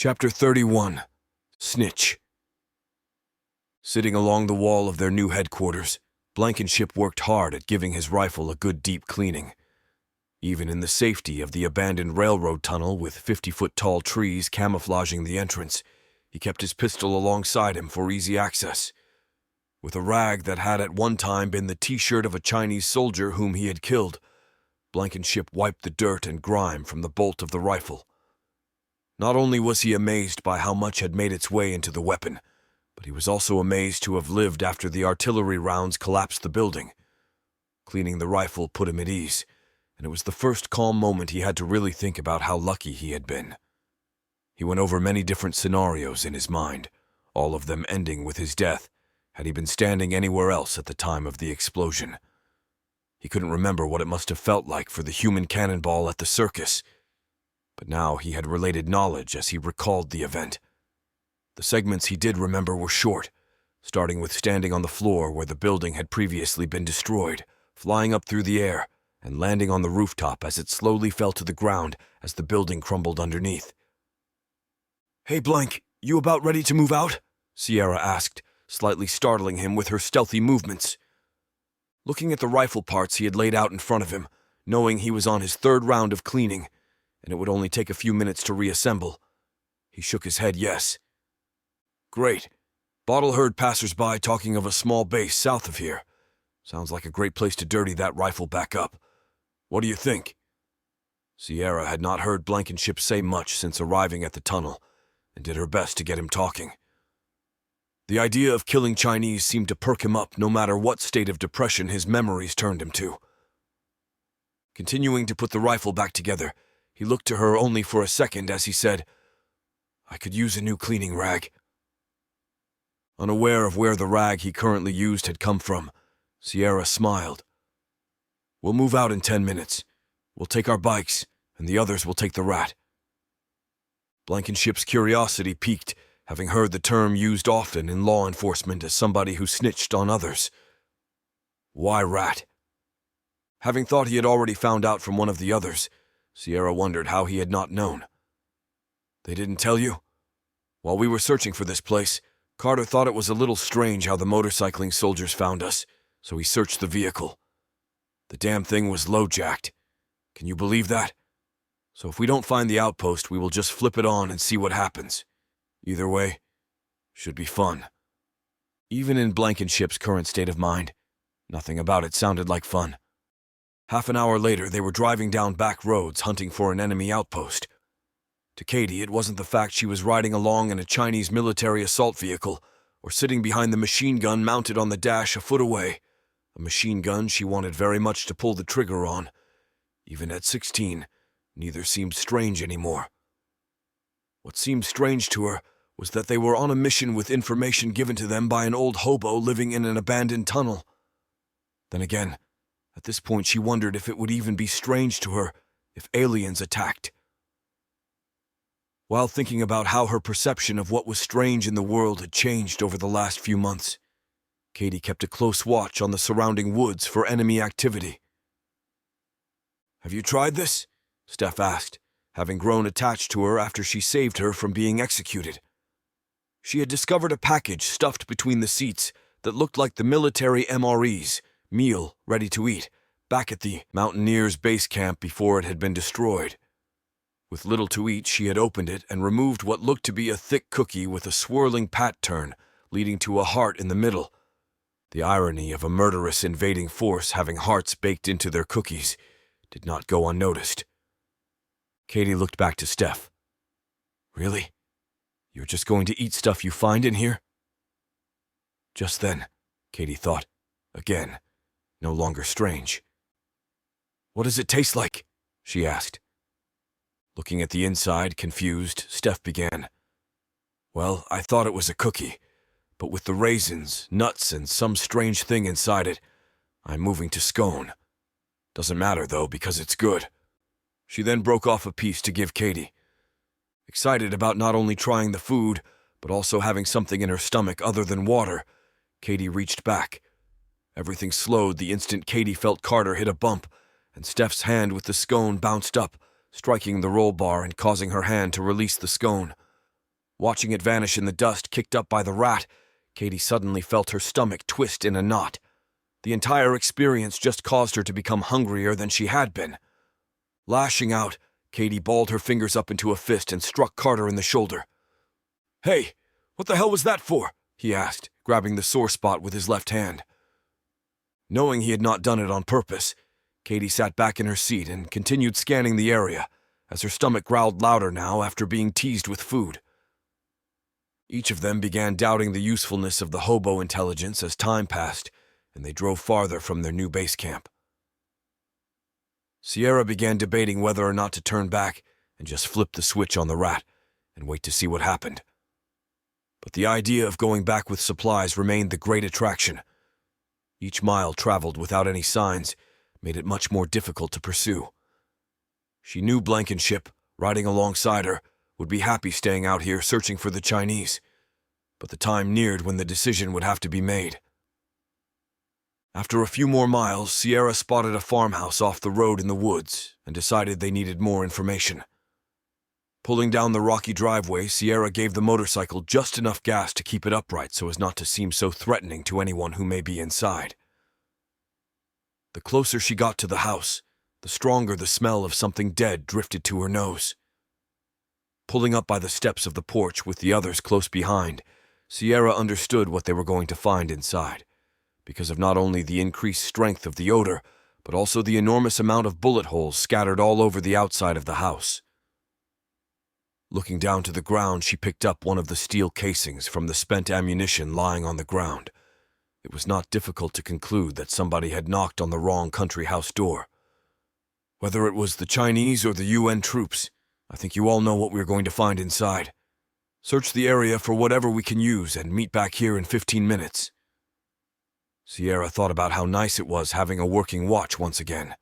Chapter 31. Snitch. Sitting along the wall of their new headquarters, Blankenship worked hard at giving his rifle a good deep cleaning. Even in the safety of the abandoned railroad tunnel with 50-foot-tall trees camouflaging the entrance, he kept his pistol alongside him for easy access. With a rag that had at one time been the t-shirt of a Chinese soldier whom he had killed, Blankenship wiped the dirt and grime from the bolt of the rifle. Not only was he amazed by how much had made its way into the weapon, but he was also amazed to have lived after the artillery rounds collapsed the building. Cleaning the rifle put him at ease, and it was the first calm moment he had to really think about how lucky he had been. He went over many different scenarios in his mind, all of them ending with his death, had he been standing anywhere else at the time of the explosion. He couldn't remember what it must have felt like for the human cannonball at the circus, but now he had related knowledge as he recalled the event. The segments he did remember were short, starting with standing on the floor where the building had previously been destroyed, flying up through the air, and landing on the rooftop as it slowly fell to the ground as the building crumbled underneath. "Hey, Blank, you about ready to move out?" Sierra asked, slightly startling him with her stealthy movements. Looking at the rifle parts he had laid out in front of him, knowing he was on his third round of cleaning, and it would only take a few minutes to reassemble, he shook his head yes. "Great. Bottle heard passers-by talking of a small base south of here. Sounds like a great place to dirty that rifle back up. What do you think?" Sierra had not heard Blankenship say much since arriving at the tunnel, and did her best to get him talking. The idea of killing Chinese seemed to perk him up no matter what state of depression his memories turned him to. Continuing to put the rifle back together, he looked to her only for a second as he said, "I could use a new cleaning rag." Unaware of where the rag he currently used had come from, Sierra smiled. "We'll move out in 10 minutes. We'll take our bikes, and the others will take the rat." Blankenship's curiosity piqued, having heard the term used often in law enforcement as somebody who snitched on others. Why rat? Having thought he had already found out from one of the others, Sierra wondered how he had not known. "They didn't tell you? While we were searching for this place, Carter thought it was a little strange how the motorcycling soldiers found us, so he searched the vehicle. The damn thing was low-jacked. Can you believe that? So if we don't find the outpost, we will just flip it on and see what happens. Either way, should be fun." Even in Blankenship's current state of mind, nothing about it sounded like fun. Half an hour later, they were driving down back roads hunting for an enemy outpost. To Katie, it wasn't the fact she was riding along in a Chinese military assault vehicle or sitting behind the machine gun mounted on the dash a foot away, a machine gun she wanted very much to pull the trigger on. Even at 16, neither seemed strange anymore. What seemed strange to her was that they were on a mission with information given to them by an old hobo living in an abandoned tunnel. Then again, at this point she wondered if it would even be strange to her if aliens attacked. While thinking about how her perception of what was strange in the world had changed over the last few months, Katie kept a close watch on the surrounding woods for enemy activity. "Have you tried this?" Steph asked, having grown attached to her after she saved her from being executed. She had discovered a package stuffed between the seats that looked like the military MRE's, meal ready to eat, back at the Mountaineers base camp before it had been destroyed. With little to eat, she had opened it and removed what looked to be a thick cookie with a swirling pat turn leading to a heart in the middle. The irony of a murderous invading force having hearts baked into their cookies did not go unnoticed. Katie looked back to Steph. "Really? You're just going to eat stuff you find in here?" Just then, Katie thought, again, no longer strange. "What does it taste like?" she asked. Looking at the inside, confused, Steph began. "Well, I thought it was a cookie, but with the raisins, nuts, and some strange thing inside it, I'm moving to scone. Doesn't matter, though, because it's good." She then broke off a piece to give Katie. Excited about not only trying the food, but also having something in her stomach other than water, Katie reached back. Everything slowed the instant Katie felt Carter hit a bump, and Steph's hand with the scone bounced up, striking the roll bar and causing her hand to release the scone. Watching it vanish in the dust kicked up by the rat, Katie suddenly felt her stomach twist in a knot. The entire experience just caused her to become hungrier than she had been. Lashing out, Katie balled her fingers up into a fist and struck Carter in the shoulder. "Hey, what the hell was that for?" he asked, grabbing the sore spot with his left hand. Knowing he had not done it on purpose, Katie sat back in her seat and continued scanning the area, as her stomach growled louder now after being teased with food. Each of them began doubting the usefulness of the hobo intelligence as time passed, and they drove farther from their new base camp. Sierra began debating whether or not to turn back and just flip the switch on the rat and wait to see what happened. But the idea of going back with supplies remained the great attraction. Each mile traveled without any signs made it much more difficult to pursue. She knew Blankenship, riding alongside her, would be happy staying out here searching for the Chinese, but the time neared when the decision would have to be made. After a few more miles, Sierra spotted a farmhouse off the road in the woods and decided they needed more information. Pulling down the rocky driveway, Sierra gave the motorcycle just enough gas to keep it upright so as not to seem so threatening to anyone who may be inside. The closer she got to the house, the stronger the smell of something dead drifted to her nose. Pulling up by the steps of the porch with the others close behind, Sierra understood what they were going to find inside, because of not only the increased strength of the odor, but also the enormous amount of bullet holes scattered all over the outside of the house. Looking down to the ground, she picked up one of the steel casings from the spent ammunition lying on the ground. It was not difficult to conclude that somebody had knocked on the wrong country house door. Whether it was the Chinese or the UN troops, I think you all know what we're going to find inside. Search the area for whatever we can use and meet back here in 15 minutes. Sierra thought about how nice it was having a working watch once again.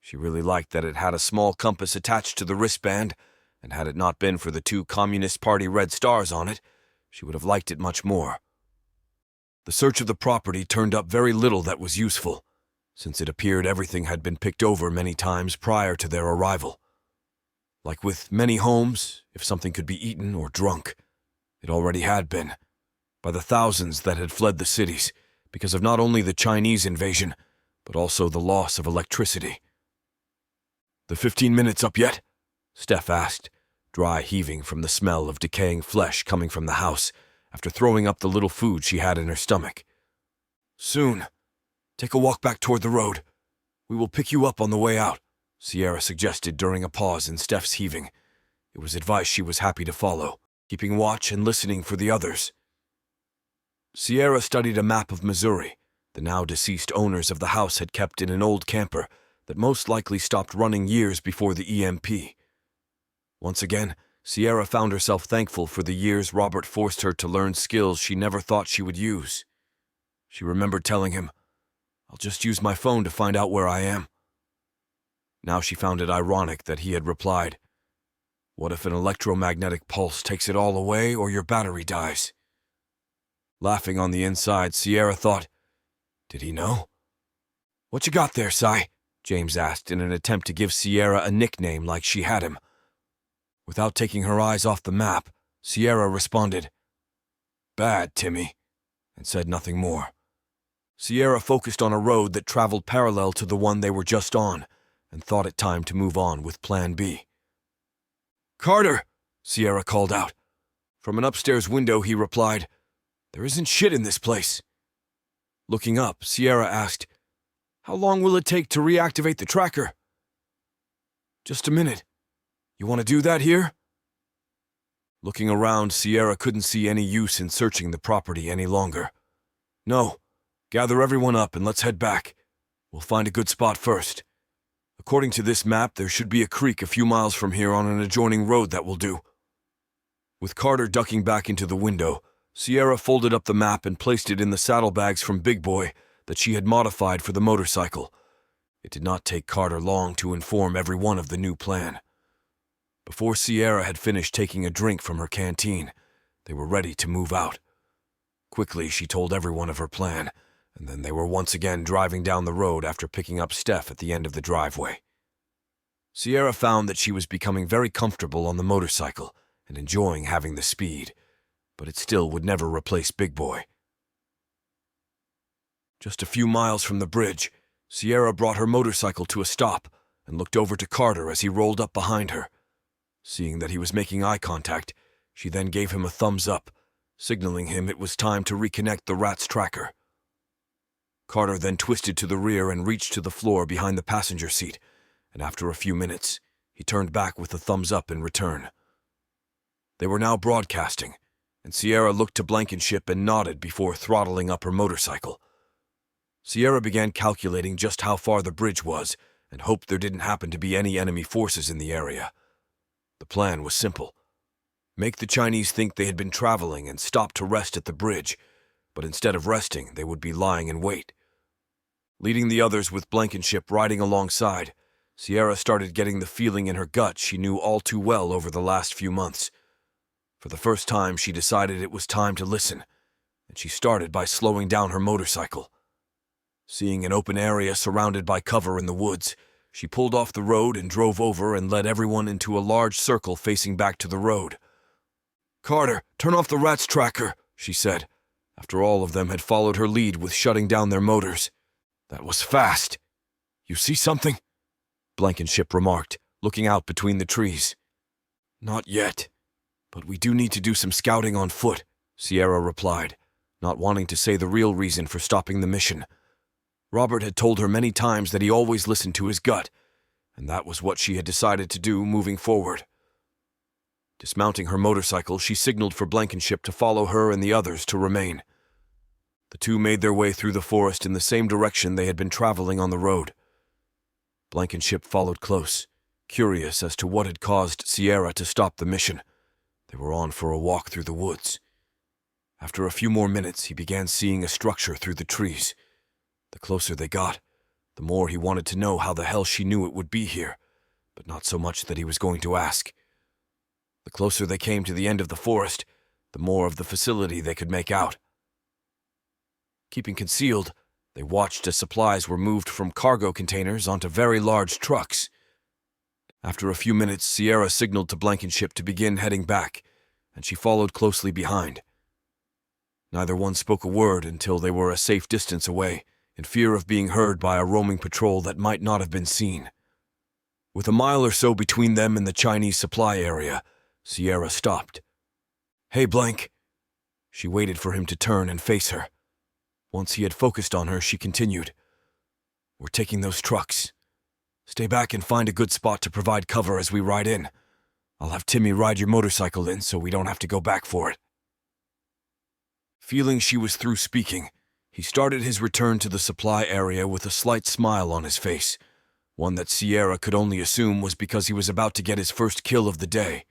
She really liked that it had a small compass attached to the wristband, and had it not been for the 2 Communist Party red stars on it, she would have liked it much more. The search of the property turned up very little that was useful, since it appeared everything had been picked over many times prior to their arrival. Like with many homes, if something could be eaten or drunk, it already had been, by the thousands that had fled the cities because of not only the Chinese invasion, but also the loss of electricity. "The 15 minutes up yet?" Steph asked, dry heaving from the smell of decaying flesh coming from the house after throwing up the little food she had in her stomach. "Soon. Take a walk back toward the road. We will pick you up on the way out," Sierra suggested during a pause in Steph's heaving. It was advice she was happy to follow, keeping watch and listening for the others. Sierra studied a map of Missouri. The now-deceased owners of the house had kept in an old camper that most likely stopped running years before the EMP. Once again, Sierra found herself thankful for the years Robert forced her to learn skills she never thought she would use. She remembered telling him, "I'll just use my phone to find out where I am." Now she found it ironic that he had replied, "What if an electromagnetic pulse takes it all away or your battery dies?" Laughing on the inside, Sierra thought, did he know? "What you got there, Si?" James asked in an attempt to give Sierra a nickname like she had him. Without taking her eyes off the map, Sierra responded, "Bad, Timmy," and said nothing more. Sierra focused on a road that traveled parallel to the one they were just on, and thought it time to move on with Plan B. "Carter!" Sierra called out. From an upstairs window he replied, "There isn't shit in this place." Looking up, Sierra asked, "How long will it take to reactivate the tracker?" "Just a minute. You want to do that here?" Looking around, Sierra couldn't see any use in searching the property any longer. "No. Gather everyone up and let's head back. We'll find a good spot first. According to this map, there should be a creek a few miles from here on an adjoining road that will do." With Carter ducking back into the window, Sierra folded up the map and placed it in the saddlebags from Big Boy that she had modified for the motorcycle. It did not take Carter long to inform everyone of the new plan. Before Sierra had finished taking a drink from her canteen, they were ready to move out. Quickly, she told everyone of her plan, and then they were once again driving down the road after picking up Steph at the end of the driveway. Sierra found that she was becoming very comfortable on the motorcycle and enjoying having the speed. but it still would never replace Big Boy. Just a few miles from the bridge, Sierra brought her motorcycle to a stop and looked over to Carter as he rolled up behind her. Seeing that he was making eye contact, she then gave him a thumbs up, signaling him it was time to reconnect the rat's tracker. Carter then twisted to the rear and reached to the floor behind the passenger seat, and after a few minutes, he turned back with a thumbs up in return. They were now broadcasting, and Sierra looked to Blankenship and nodded before throttling up her motorcycle. Sierra began calculating just how far the bridge was and hoped there didn't happen to be any enemy forces in the area. The plan was simple. Make the Chinese think they had been traveling and stop to rest at the bridge, but instead of resting, they would be lying in wait. Leading the others with Blankenship riding alongside, Sierra started getting the feeling in her gut she knew all too well over the last few months. For the first time, she decided it was time to listen, and she started by slowing down her motorcycle. Seeing an open area surrounded by cover in the woods, she pulled off the road and drove over and led everyone into a large circle facing back to the road. "Carter, turn off the rat's tracker," she said, after all of them had followed her lead with shutting down their motors. "That was fast. You see something?" Blankenship remarked, looking out between the trees. "Not yet, but we do need to do some scouting on foot," Sierra replied, not wanting to say the real reason for stopping the mission. Robert had told her many times that he always listened to his gut, and that was what she had decided to do moving forward. Dismounting her motorcycle, she signaled for Blankenship to follow her and the others to remain. The two made their way through the forest in the same direction they had been traveling on the road. Blankenship followed close, curious as to what had caused Sierra to stop the mission. They were on for a walk through the woods. After a few more minutes, he began seeing a structure through the trees. The closer they got, the more he wanted to know how the hell she knew it would be here, but not so much that he was going to ask. The closer they came to the end of the forest, the more of the facility they could make out. Keeping concealed, they watched as supplies were moved from cargo containers onto very large trucks. After a few minutes, Sierra signaled to Blankenship to begin heading back, and she followed closely behind. Neither one spoke a word until they were a safe distance away, in fear of being heard by a roaming patrol that might not have been seen. With a mile or so between them and the Chinese supply area, Sierra stopped. "Hey, Blank." She waited for him to turn and face her. Once he had focused on her, she continued, "We're taking those trucks. Stay back and find a good spot to provide cover as we ride in. I'll have Timmy ride your motorcycle in so we don't have to go back for it." Feeling she was through speaking, he started his return to the supply area with a slight smile on his face, one that Sierra could only assume was because he was about to get his first kill of the day.